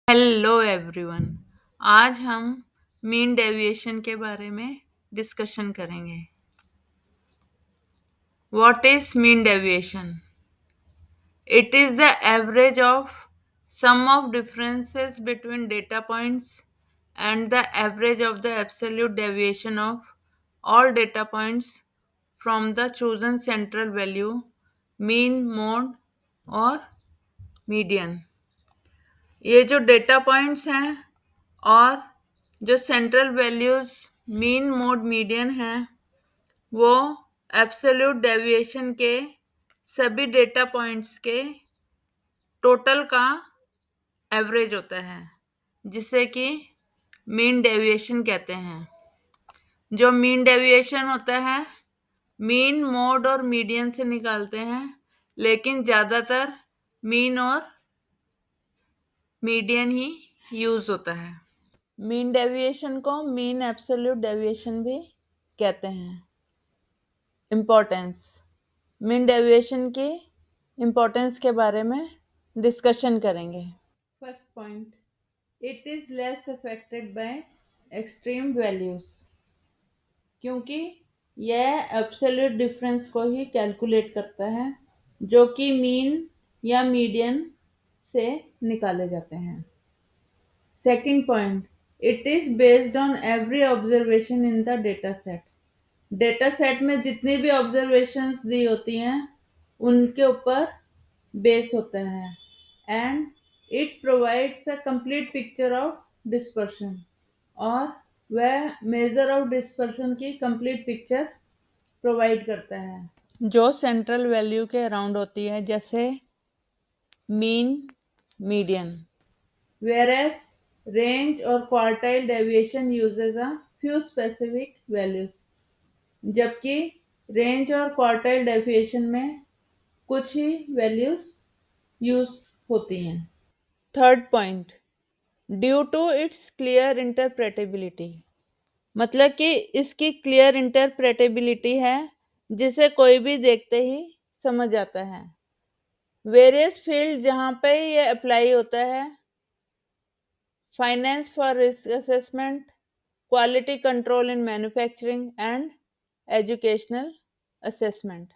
Hello everyone. आज हम mean deviation के बारे में डिस्कशन करेंगे। What is mean deviation? It is the average of sum of differences between data points and the average of the absolute deviation of all data points from the chosen central value, mean, mode और median। ये जो data points हैं और जो central values mean mode median है वो absolute deviation के सभी डेटा पॉइंट्स के टोटल का एवरेज होता है, जिसे कि मीन डेविएशन कहते हैं। जो मीन डेविएशन होता है मीन मोड और मीडियन से निकालते हैं, लेकिन ज्यादातर मीन और मीडियन ही यूज होता है। मीन डेविएशन को मीन एब्सोल्यूट डेविएशन भी कहते हैं। इम्पोर्टेंस। मीन डेविएशन की इम्पोर्टेंस के बारे में डिस्कशन करेंगे। First point, it is less affected by extreme values, क्योंकि यह एब्सोल्यूट डिफरेंस को ही कैलकुलेट करता है जो कि मीन या मीडियन से निकाले जाते हैं। Second point, it is based on every observation in the data set. Data set में जितनी भी ऑब्जर्वेशंस दी होती हैं उनके ऊपर बेस होता है। And it provides a complete picture of dispersion, और वह मेजर ऑफ डिस्पर्शन की कंप्लीट पिक्चर प्रोवाइड करता है जो सेंट्रल वैल्यू के अराउंड होती है, जैसे mean, median. Whereas range or quartile deviation uses a few specific values, जबकि रेंज और क्वार्टाइल डेविएशन में कुछ ही वैल्यूज यूज होती हैं। Third point, due to its clear interpretability, मतलब कि इसकी क्लियर इंटरप्रेटेबिलिटी है जिसे कोई भी देखते ही समझ आता है। वेरियस फील्ड जहाँ पे ये अप्लाई होता है, finance for risk assessment, quality control in manufacturing, and educational assessment.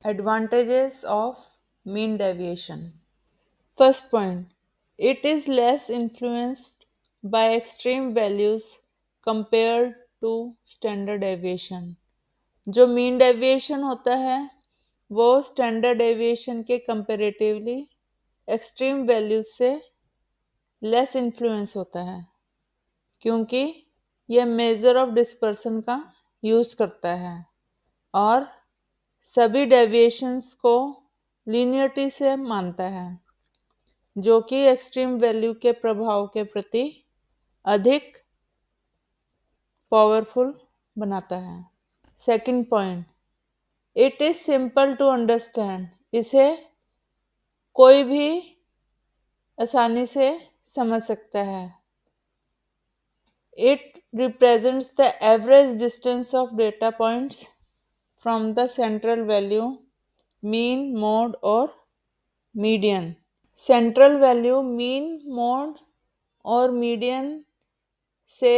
Advantages of mean deviation. First point, it is less influenced by extreme values compared to standard deviation. जो mean deviation होता है वो standard deviation के comparatively extreme values से less influence होता है, क्योंकि यह मेजर ऑफ डिस्पर्सन का यूज करता है और सभी डेविएशंस को लीनियरिटी से मानता है, जो कि एक्सट्रीम वैल्यू के प्रभाव के प्रति अधिक पावरफुल बनाता है। Second point, it is simple to understand, इसे कोई भी आसानी से समझ सकता है। It represents the average distance of data points from the central value, mean, mode और median। Central value, mean, mode और median से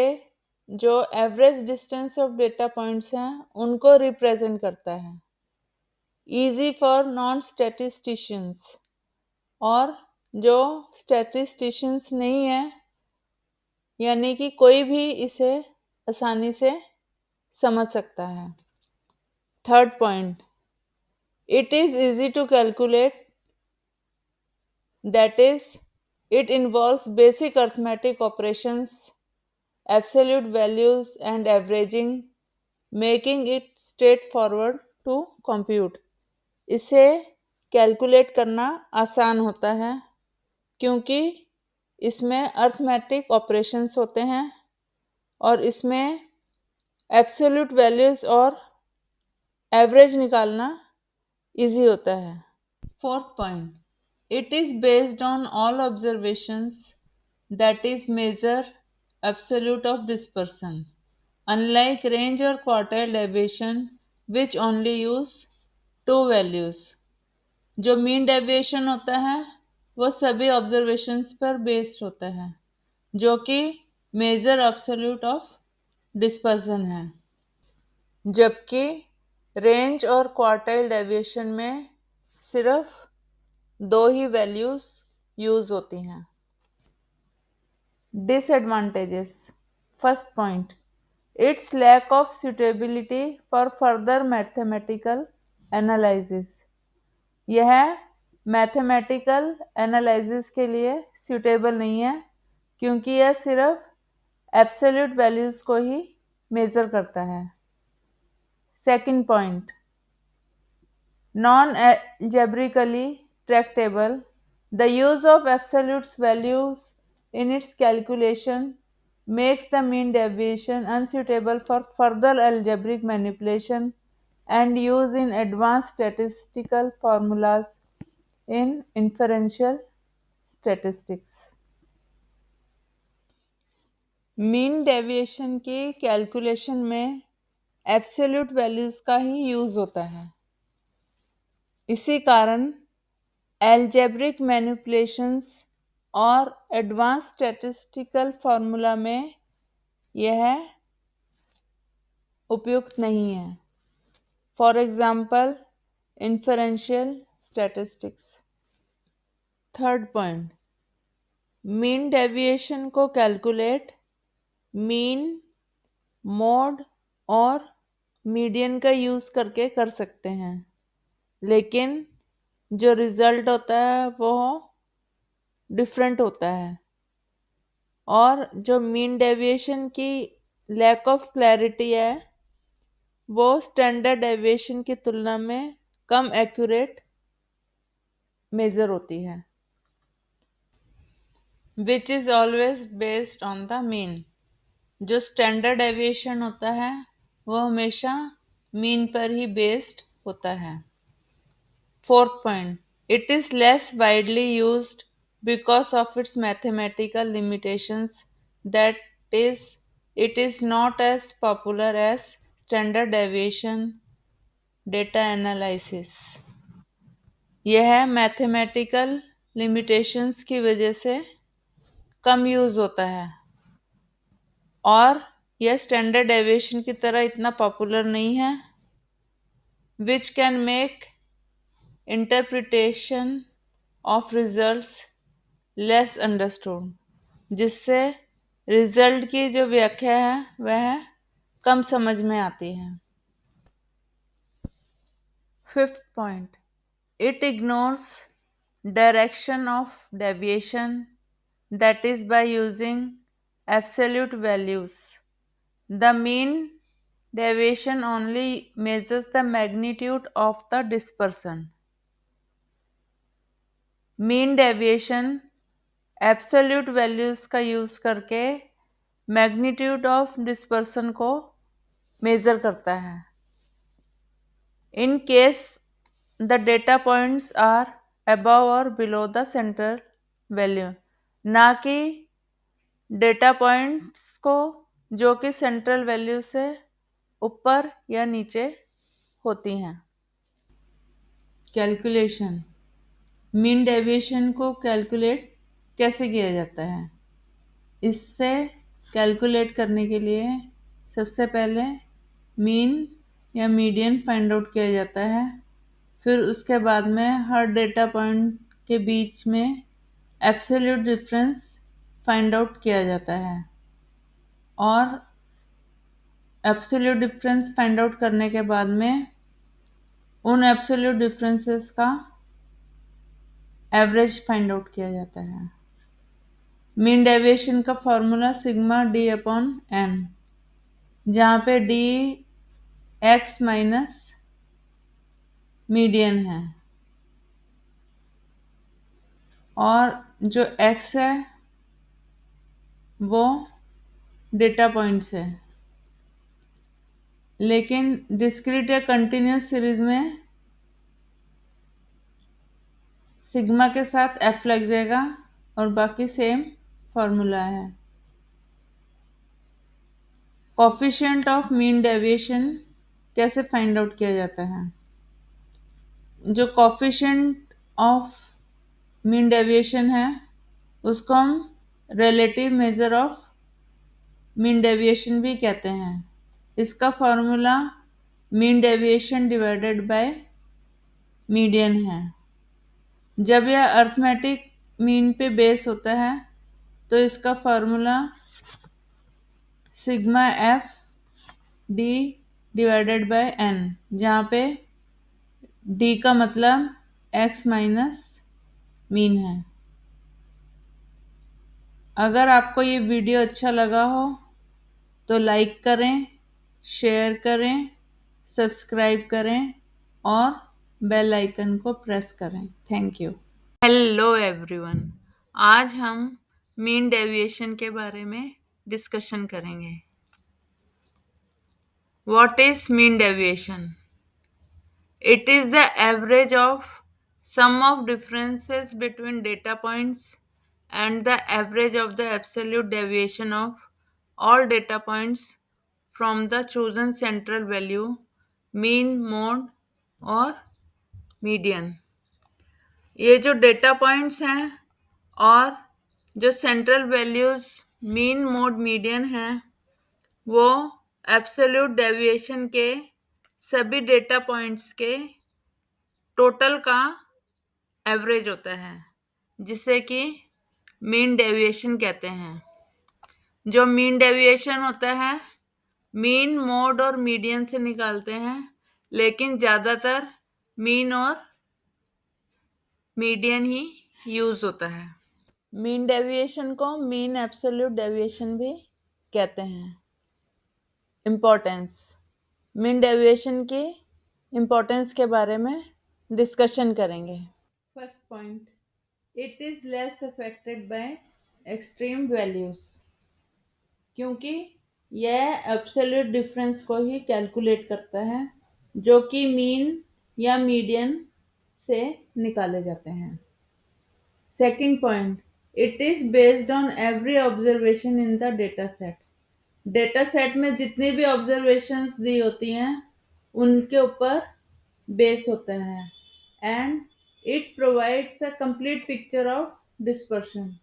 जो average distance of data points हैं उनको represent करता है। Easy for non-statisticians, और जो statisticians नहीं है यानी कि कोई भी इसे आसानी से समझ सकता है। Third point, it is easy to calculate, that is it involves basic arithmetic operations, absolute values and averaging, making it straight forward to compute. इसे कैलकुलेट करना आसान होता है क्योंकि इसमें अर्थमेटिक ऑपरेशंस होते हैं और इसमें एब्सोल्यूट वैल्यूज और एवरेज निकालना इजी होता है। Fourth point, it is based on all observations, that is measure absolute of dispersion, unlike range और quartile deviation which only use two values. जो मीन डेविएशन होता है वो सभी ऑब्जर्वेशंस पर बेस्ड होता है जो कि मेजर एब्सोल्यूट ऑफ डिस्पर्सन है, जबकि रेंज और क्वार्टाइल डेविएशन में सिर्फ दो ही वैल्यूज यूज होती हैं। Disadvantages. First point, its lack of suitability for further mathematical analysis. यह मैथमेटिकल एनालिसिस के लिए सूटेबल नहीं है क्योंकि यह सिर्फ एब्सोल्यूट वैल्यूज को ही मेजर करता है। Second point, non-algebraically tractable. The use of absolute values in its calculation makes the mean deviation unsuitable for further algebraic manipulation and use in advanced statistical formulas in inferential statistics. Mean deviation की calculation में absolute values का ही use होता है। इसी कारण algebraic manipulations और advance statistical formula में यह उपयुक्त नहीं है। For example inferential statistics. Third point, mean deviation को कैलकुलेट मीन, मोड और मीडियन का यूज करके कर सकते हैं, लेकिन जो रिजल्ट होता है वो डिफरेंट होता है और जो मीन डेविएशन की लैक ऑफ क्लैरिटी है वो स्टैंडर्ड डेविएशन की तुलना में कम एक्यूरेट मेजर होती है, which is always based on the mean. जो स्टैंडर्ड डेविएशन होता है वो हमेशा मीन पर ही बेस्ड होता है। Fourth point, it is less widely used because of its mathematical limitations, that is, it is not as popular as standard deviation data analysis। यह mathematical limitations की वजह से कम यूज होता है और यह स्टैंडर्ड डेविएशन की तरह इतना पॉपुलर नहीं है, which can make interpretation of results less understood, जिससे रिजल्ट की जो व्याख्या है वह कम समझ में आती है। Fifth point, it ignores direction of deviation, that is by using absolute values. The mean deviation only measures the magnitude of the dispersion. Mean deviation absolute values का यूज करके मैग्नीट्यूड ऑफ डिस्पर्सन को measure करता है। In case the data points are above और below the central value, ना कि data points को जो कि सेंट्रल वैल्यू से ऊपर या नीचे होती हैं। कैलकुलेशन। मीन डेविएशन को कैलकुलेट कैसे किया जाता है? इससे कैलकुलेट करने के लिए सबसे पहले मीन या मीडियन फाइंड आउट किया जाता है, फिर उसके बाद में हर डेटा पॉइंट के बीच में एब्सोल्यूट डिफरेंस फाइंड आउट किया जाता है और एब्सोल्यूट डिफरेंस फाइंड आउट करने के बाद में उन एब्सोल्यूट डिफरेंसेस का एवरेज फाइंड आउट किया जाता है। मीन डेविएशन का formula sigma D upon N, जहाँ पे डी एक्स माइनस मीडियन है और जो एक्स है वो डेटा पॉइंट्स है, लेकिन डिस्क्रीट या कंटिन्यूस सीरीज में सिग्मा के साथ एफ लग जाएगा और बाकी सेम फॉर्मूला है। कोफिशिएंट ऑफ मीन डेविएशन कैसे फाइंड आउट किया जाता है? जो कोफिशिएंट ऑफ मीन डेविएशन है उसको हम relative measure of mean deviation भी कहते हैं। इसका formula mean deviation divided by median है। जब यह अर्थमेटिक मीन पे बेस होता है तो इसका formula sigma F D divided by N, जहाँ पे डी का मतलब एक्स माइनस मीन है। अगर आपको ये वीडियो अच्छा लगा हो तो लाइक करें, शेयर करें, सब्सक्राइब करें और बेल आइकन को प्रेस करें। Thank you. हेलो एवरीवन, आज हम मीन डेविएशन के बारे में डिस्कशन करेंगे। What is mean deviation? It is the average of sum of differences between data points and the average of the absolute deviation of all data points from the chosen central value, mean, mode और median। ये जो data points हैं और जो central values mean, mode, median हैं वो absolute deviation के सभी डेटा पॉइंट्स के टोटल का एवरेज होता है, जिसे कि मीन डेविएशन कहते हैं। जो मीन डेविएशन होता है मीन, मोड और मीडियन से निकालते हैं, लेकिन ज्यादातर मीन और मीडियन ही यूज होता है। मीन डेविएशन को मीन एब्सोल्यूट डेविएशन भी कहते हैं। इम्पोर्टेंस, मीन डेविएशन की इम्पोर्टेंस के बारे में डिस्कशन करेंगे। First point, it is less affected by extreme values, क्योंकि यह एब्सोल्यूट डिफरेंस को ही कैलकुलेट करता है जो कि मीन या मीडियन से निकाले जाते हैं। Second point, it is based on every observation in the data set. Data set में जितनी भी ऑब्जर्वेशंस दी होती हैं उनके ऊपर बेस होता है। And it provides a complete picture of dispersion,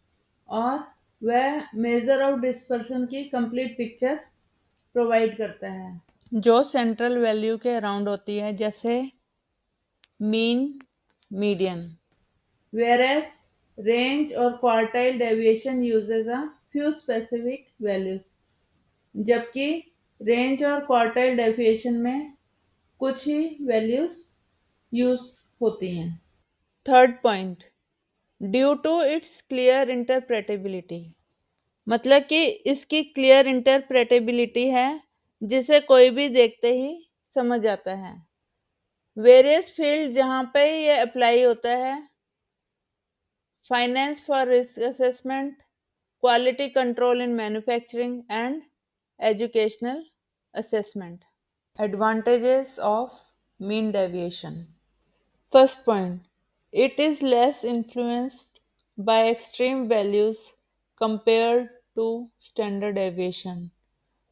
और वह मेजर ऑफ डिस्पर्शन की कंप्लीट पिक्चर प्रोवाइड करता है जो सेंट्रल वैल्यू के अराउंड होती है, जैसे mean, median. Whereas range or quartile deviation uses a few specific values, जबकि रेंज और क्वार्टाइल डेविएशन में कुछ ही वैल्यूज यूज होती हैं। Third point, due to its clear interpretability, मतलब कि इसकी क्लियर इंटरप्रेटेबिलिटी है जिसे कोई भी देखते ही समझ आता है। वेरियस फील्ड जहाँ पे ये अप्लाई होता है, finance for risk assessment, quality control in manufacturing and educational assessment. Advantages of mean deviation. First point, it is less influenced by extreme values compared to standard deviation.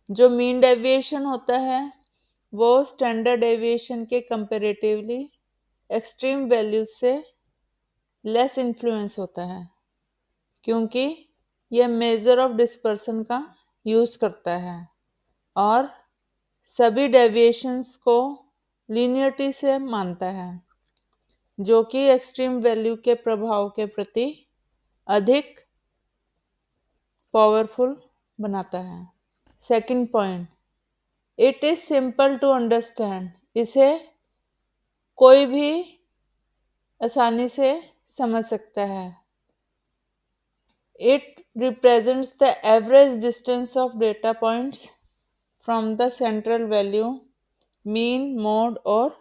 जो mean deviation होता है वो standard deviation के comparatively extreme values से less influence होता है, क्योंकि यह मेजर ऑफ डिस्पर्सन का यूज करता है और सभी डेविएशंस को लीनियरिटी से मानता है, जो कि एक्सट्रीम वैल्यू के प्रभाव के प्रति अधिक पावरफुल बनाता है। Second point, it is simple to understand, इसे कोई भी आसानी से समझ सकता है। It represents the average distance of data points from the central value, mean, mode और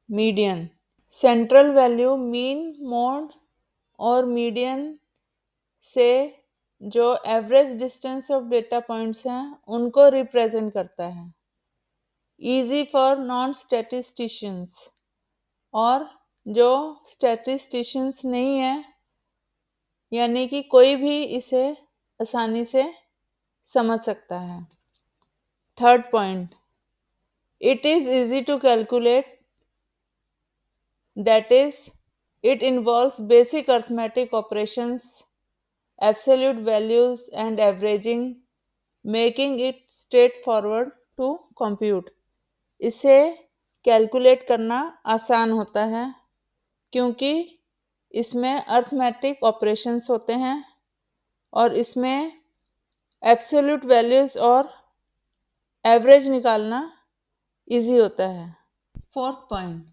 median. Central value, mean, mode और मीडियन से जो average distance of data points हैं उनको रिप्रेजेंट करता है। इजी फॉर नॉन स्टैटिस्टिशियंस, और जो स्टैटिस्टिशियंस नहीं है यानी कि कोई भी इसे आसानी से समझ सकता है। Third point, it is easy to calculate, that is It involves basic arithmetic operations, absolute values and averaging, making it straightforward to compute. इसे कैलकुलेट करना आसान होता है क्योंकि इसमें अर्थमेटिक ऑपरेशंस होते हैं और इसमें एब्सोल्यूट वैल्यूज और एवरेज निकालना इजी होता है। Fourth point,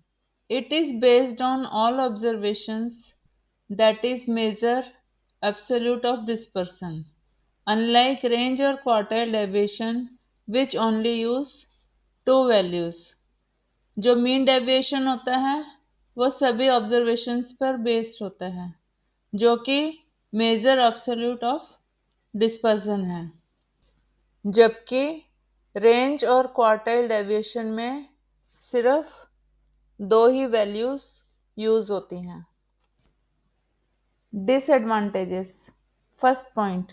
it is based on all observations that is measure absolute of dispersion, unlike range और quartile deviation which only use two values. जो मीन डेविएशन होता है वो सभी ऑब्जर्वेशंस पर बेस्ड होता है जो कि मेजर एब्सोल्यूट ऑफ डिस्पर्सन है, जबकि रेंज और क्वार्टाइल डेविएशन में सिर्फ दो ही वैल्यूज यूज होती हैं। Disadvantages. First point,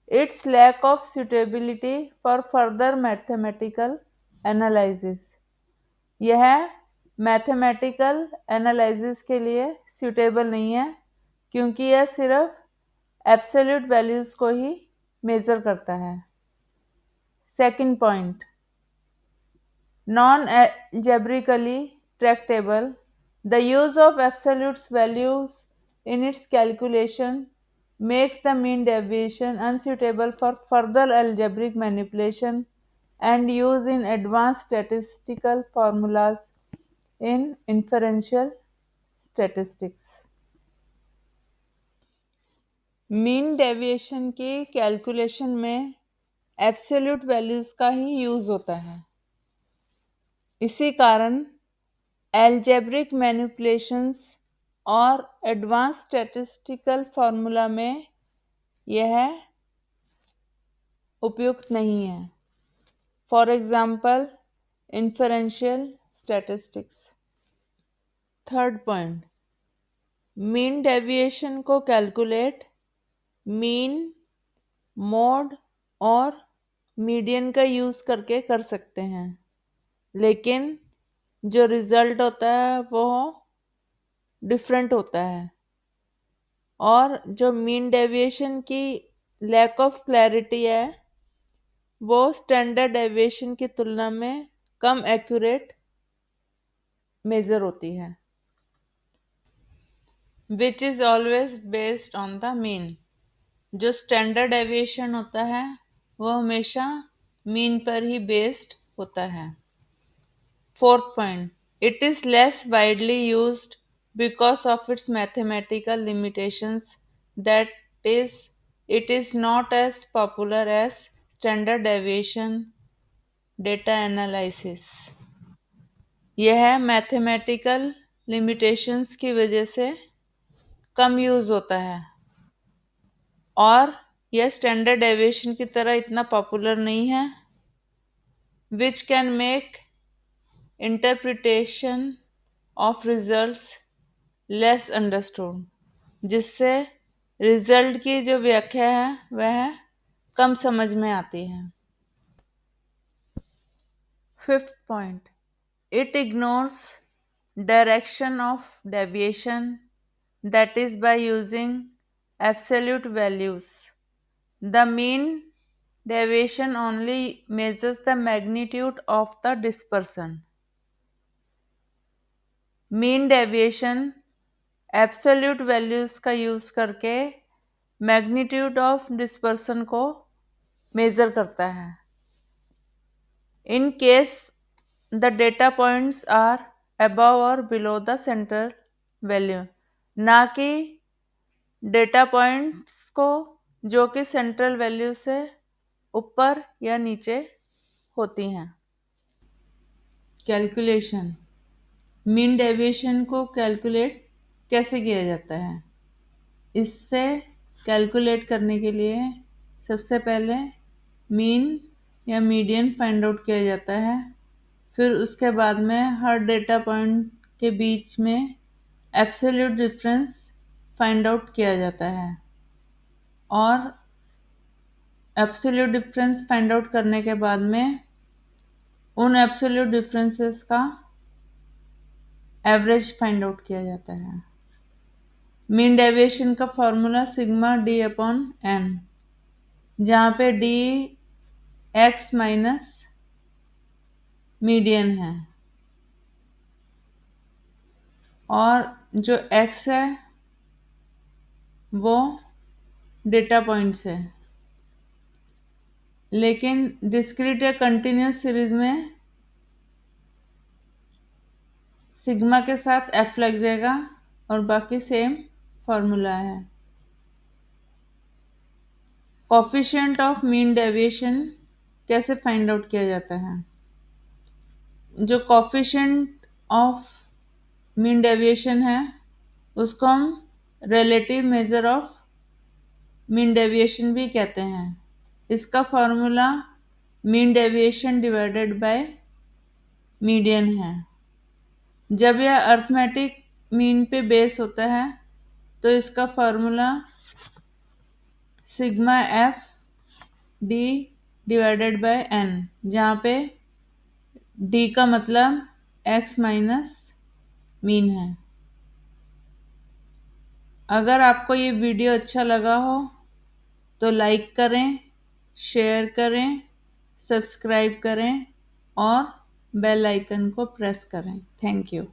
its lack of suitability for further mathematical analysis. यह मैथमेटिकल एनालिसिस के लिए सूटेबल नहीं है क्योंकि यह सिर्फ एब्सोल्यूट वैल्यूज को ही मेजर करता है। Second point, non-algebraically tractable, the use of absolute values in its calculation makes the mean deviation unsuitable for further algebraic manipulation and use in advanced statistical formulas in inferential statistics. Mean deviation की calculation में absolute values का ही use होता है। इसी कारण algebraic manipulations और advance statistical formula में यह उपयुक्त नहीं है। For example inferential statistics. Third point, mean deviation को कैलकुलेट मीन, मोड और मीडियन का यूज करके कर सकते हैं, लेकिन जो रिजल्ट होता है वो डिफरेंट होता है और जो मीन डेविएशन की लैक ऑफ क्लैरिटी है वो स्टैंडर्ड डेविएशन की तुलना में कम एक्यूरेट मेजर होती है, which is always based on the mean. जो स्टैंडर्ड डेविएशन होता है वो हमेशा मीन पर ही बेस्ड होता है। Fourth point, it is less widely used because of its mathematical limitations, that is, it is not as popular as standard deviation data analysis। यह mathematical limitations की वजह से कम यूज होता है और यह स्टैंडर्ड डेविएशन की तरह इतना पॉपुलर नहीं है, which can make interpretation of results less understood, जिससे रिजल्ट की जो व्याख्या है वह कम समझ में आती है। Fifth point, it ignores direction of deviation, that is by using absolute values. The mean deviation only measures the magnitude of the dispersion. Mean deviation absolute values का यूज करके मैग्नीट्यूड ऑफ डिस्पर्सन को measure करता है। In case the data points are above और below the central value, ना कि data points को जो कि सेंट्रल वैल्यू से ऊपर या नीचे होती हैं। कैलकुलेशन। मीन डेविएशन को कैलकुलेट कैसे किया जाता है? इससे कैलकुलेट करने के लिए सबसे पहले मीन या मीडियन फाइंड आउट किया जाता है, फिर उसके बाद में हर डेटा पॉइंट के बीच में एब्सोल्यूट डिफरेंस फाइंड आउट किया जाता है और एब्सोल्यूट डिफरेंस फाइंड आउट करने के बाद में उन एब्सोल्यूट डिफरेंसेस का एवरेज फाइंड आउट किया जाता है। मीन डेविएशन का formula sigma D upon N, जहाँ पे डी एक्स माइनस मीडियन है और जो एक्स है वो डेटा पॉइंट्स है। लेकिन डिस्क्रीट या कंटिन्यूस सीरीज में सिग्मा के साथ एफ लग जाएगा और बाकी सेम फॉर्मूला है। कोफिशिएंट ऑफ मीन डेविएशन कैसे फाइंड आउट किया जाता है? जो कोफिशिएंट ऑफ मीन डेविएशन है उसको हम relative measure of mean deviation भी कहते हैं। इसका formula mean deviation divided by median है। जब यह अर्थमेटिक मीन पे बेस होता है तो इसका formula sigma F D divided by N, जहाँ पे डी का मतलब एक्स माइनस मीन है। अगर आपको ये वीडियो अच्छा लगा हो तो लाइक करें, शेयर करें, सब्सक्राइब करें और बेल आइकन को प्रेस करें। Thank you.